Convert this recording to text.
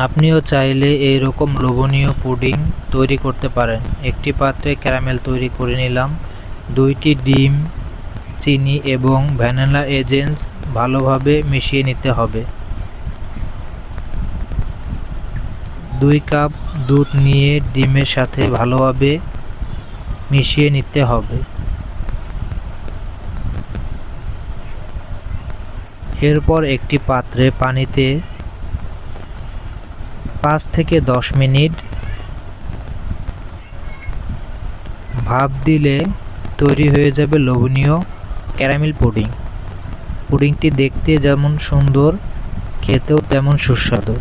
আপনিও চাইলে এই রকম লোভনীয় পুডিং তৈরি করতে পারেন। একটি পাত্রে ক্যারামেল তৈরি করে নিলাম। 2টি ডিম, চিনি এবং ভ্যানিলা এসেন্স ভালোভাবে মিশিয়ে নিতে হবে। 2 কাপ দুধ নিয়ে ডিমের সাথে ভালোভাবে মিশিয়ে নিতে হবে। এরপর একটি পাত্রে পানিতে 5 থেকে 10 মিনিট ভাপ দিলে তৈরি হয়ে যাবে লোভনীয় ক্যারামেল পুডিং। পুডিংটি দেখতে যেমন সুন্দর, খেতেও তেমন সুস্বাদু।